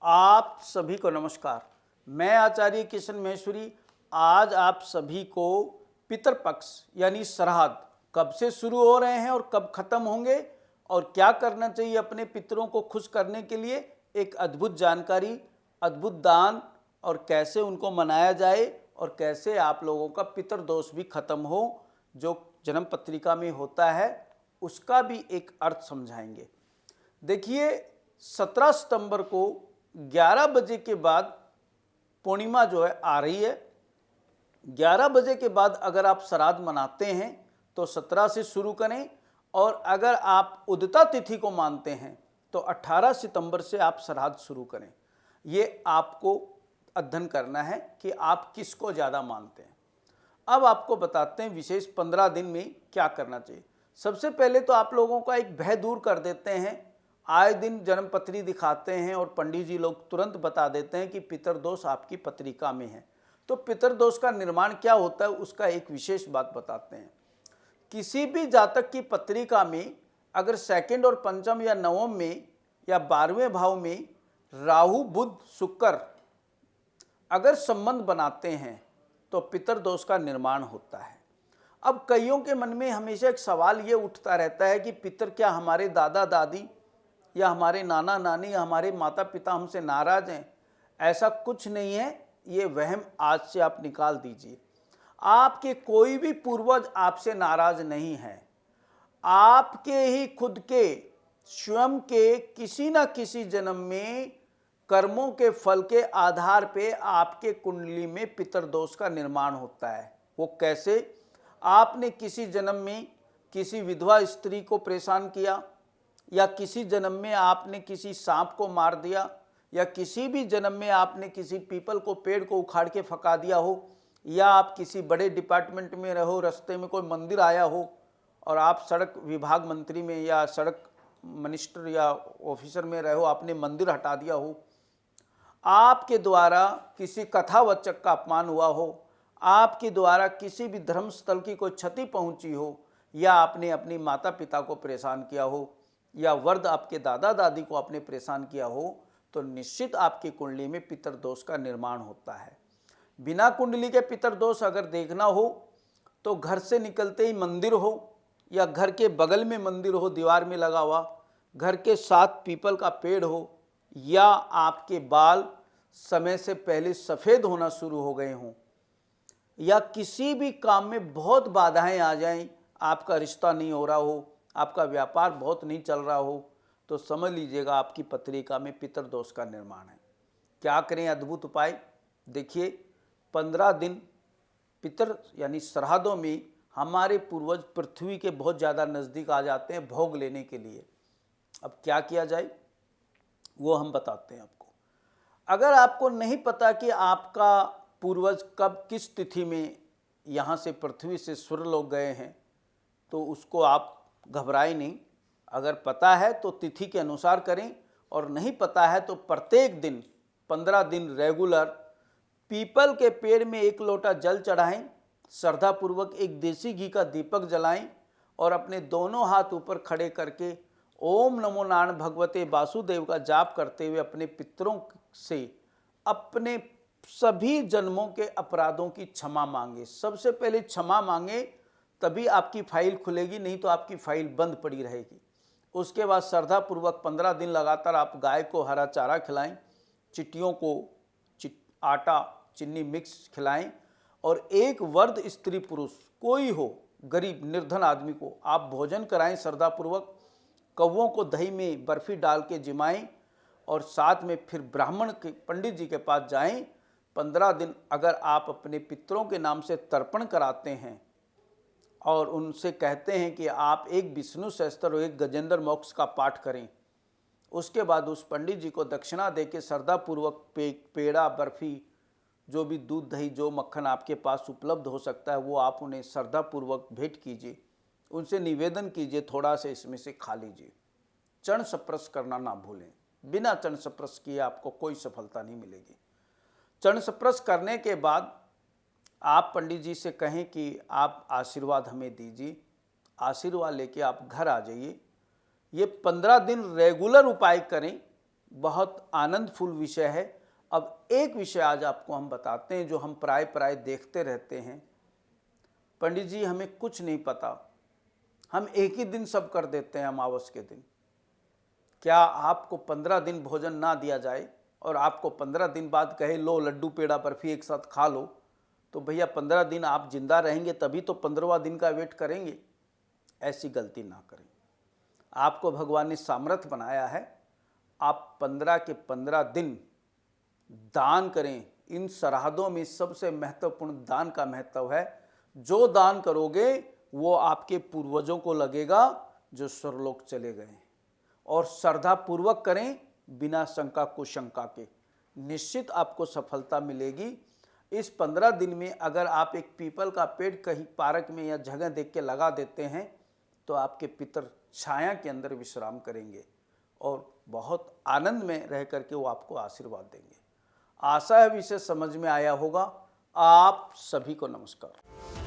आप सभी को नमस्कार। मैं आचार्य किशन महेश्वरी आज आप सभी को पितृपक्ष यानी श्राद्ध कब से शुरू हो रहे हैं और कब खत्म होंगे और क्या करना चाहिए अपने पितरों को खुश करने के लिए एक अद्भुत जानकारी, अद्भुत दान और कैसे उनको मनाया जाए और कैसे आप लोगों का पितृदोष भी खत्म हो जो जन्म पत्रिका में होता है, उसका भी एक अर्थ समझाएंगे। देखिए 17 सितंबर को 11 बजे के बाद पूर्णिमा जो है आ रही है। 11 बजे के बाद अगर आप श्राद्ध मनाते हैं तो 17 से शुरू करें और अगर आप उदिता तिथि को मानते हैं तो 18 सितंबर से आप श्राद्ध शुरू करें। ये आपको अध्ययन करना है कि आप किसको ज़्यादा मानते हैं। अब आपको बताते हैं विशेष 15 दिन में क्या करना चाहिए। सबसे पहले तो आप लोगों का एक भय दूर कर देते हैं। आए दिन जन्म पत्री दिखाते हैं और पंडित जी लोग तुरंत बता देते हैं कि पितृदोष आपकी पत्रिका में है। तो पितृदोष का निर्माण क्या होता है उसका एक विशेष बात बताते हैं। किसी भी जातक की पत्रिका में अगर सेकंड और पंचम या नवम में या 12वें भाव में राहु बुध शुक्र अगर संबंध बनाते हैं तो पितृदोष का निर्माण होता है। अब कईयों के मन में हमेशा एक सवाल ये उठता रहता है कि पितर क्या हमारे दादा दादी या हमारे नाना नानी या हमारे माता पिता हमसे नाराज हैं? ऐसा कुछ नहीं है, ये वहम आज से आप निकाल दीजिए। आपके कोई भी पूर्वज आपसे नाराज नहीं है। आपके ही खुद के स्वयं के किसी न किसी जन्म में कर्मों के फल के आधार पे आपके कुंडली में पितृदोष का निर्माण होता है। वो कैसे? आपने किसी जन्म में किसी विधवा स्त्री को परेशान किया, या किसी जन्म में आपने किसी सांप को मार दिया, या किसी भी जन्म में आपने किसी पीपल को पेड़ को उखाड़ के फंका दिया हो, या आप किसी बड़े डिपार्टमेंट में रहो, रास्ते में कोई मंदिर आया हो और आप सड़क विभाग मंत्री में या सड़क मिनिस्टर या ऑफिसर में रहो, आपने मंदिर हटा दिया हो, आपके द्वारा किसी कथावचक का अपमान हुआ हो, आपके द्वारा किसी भी धर्मस्थल की कोई क्षति पहुंची हो, या आपने अपनी माता पिता को परेशान किया हो, या वर्द आपके दादा दादी को आपने परेशान किया हो, तो निश्चित आपकी कुंडली में पितृदोष का निर्माण होता है। बिना कुंडली के पितृदोष अगर देखना हो तो घर से निकलते ही मंदिर हो, या घर के बगल में मंदिर हो दीवार में लगा हुआ, घर के साथ पीपल का पेड़ हो, या आपके बाल समय से पहले सफ़ेद होना शुरू हो गए हों, या किसी भी काम में बहुत बाधाएं आ जाएं, आपका रिश्ता नहीं हो रहा हो, आपका व्यापार बहुत नहीं चल रहा हो, तो समझ लीजिएगा आपकी पत्रिका में पितृदोष का निर्माण है। क्या करें? अद्भुत उपाय देखिए। 15 दिन पितर यानी श्राद्धों में हमारे पूर्वज पृथ्वी के बहुत ज़्यादा नज़दीक आ जाते हैं भोग लेने के लिए। अब क्या किया जाए वो हम बताते हैं आपको। अगर आपको नहीं पता कि आपका पूर्वज कब किस तिथि में यहाँ से पृथ्वी से स्वर्गलोक गए हैं तो उसको आप घबराएं नहीं। अगर पता है तो तिथि के अनुसार करें, और नहीं पता है तो प्रत्येक दिन 15 दिन रेगुलर पीपल के पेड़ में 1 लोटा जल चढ़ाएं, श्रद्धापूर्वक एक देसी घी का दीपक जलाएं और अपने दोनों हाथ ऊपर खड़े करके ओम नमो नारायण भगवते वासुदेव का जाप करते हुए अपने पितरों से अपने सभी जन्मों के अपराधों की क्षमा मांगे। सबसे पहले क्षमा मांगे, तभी आपकी फाइल खुलेगी, नहीं तो आपकी फाइल बंद पड़ी रहेगी। उसके बाद श्रद्धापूर्वक 15 दिन लगातार आप गाय को हरा चारा खिलाएं, चिट्टियों को आटा चीनी मिक्स खिलाएं, और एक वर्ध स्त्री पुरुष कोई हो, गरीब निर्धन आदमी को आप भोजन कराएं श्रद्धापूर्वक। कौवों को दही में बर्फ़ी डाल के जिमाएं और साथ में फिर ब्राह्मण के पंडित जी के पास जाएं। 15 दिन अगर आप अपने पितरों के नाम से तर्पण कराते हैं और उनसे कहते हैं कि आप एक विष्णु सहस्त्र और एक गजेंद्र मोक्ष का पाठ करें, उसके बाद उस पंडित जी को दक्षिणा दे के श्रद्धापूर्वक पेड़ा बर्फ़ी जो भी दूध दही जो मक्खन आपके पास उपलब्ध हो सकता है वो आप उन्हें श्रद्धापूर्वक भेंट कीजिए। उनसे निवेदन कीजिए थोड़ा सा इसमें से खा लीजिए। चरण स्पर्श करना ना भूलें। बिना चरण स्पर्श किए आपको कोई सफलता नहीं मिलेगी। चरण स्पर्श करने के बाद आप पंडित जी से कहें कि आप आशीर्वाद हमें दीजिए। आशीर्वाद लेके आप घर आ जाइए। ये 15 दिन रेगुलर उपाय करें। बहुत आनंदफुल विषय है। अब एक विषय आज आपको हम बताते हैं जो हम प्राय प्राय देखते रहते हैं। पंडित जी हमें कुछ नहीं पता, हम एक ही दिन सब कर देते हैं अमावस के दिन। क्या आपको 15 दिन भोजन ना दिया जाए और आपको 15 दिन बाद कहे लो लड्डू पेड़ा बर्फी एक साथ खा लो, तो भैया 15 दिन आप जिंदा रहेंगे तभी तो 15वां दिन का वेट करेंगे। ऐसी गलती ना करें। आपको भगवान ने सामर्थ्य बनाया है, आप 15 के 15 दिन दान करें। इन सरहदों में सबसे महत्वपूर्ण दान का महत्व है। जो दान करोगे वो आपके पूर्वजों को लगेगा जो स्वर्गलोक चले गए, और श्रद्धा पूर्वक करें बिना शंका कुशंका के, निश्चित आपको सफलता मिलेगी। इस 15 दिन में अगर आप एक पीपल का पेड़ कहीं पार्क में या जगह देख के लगा देते हैं तो आपके पितर छाया के अंदर विश्राम करेंगे और बहुत आनंद में रह करके वो आपको आशीर्वाद देंगे। आशा है विषय समझ में आया होगा। आप सभी को नमस्कार।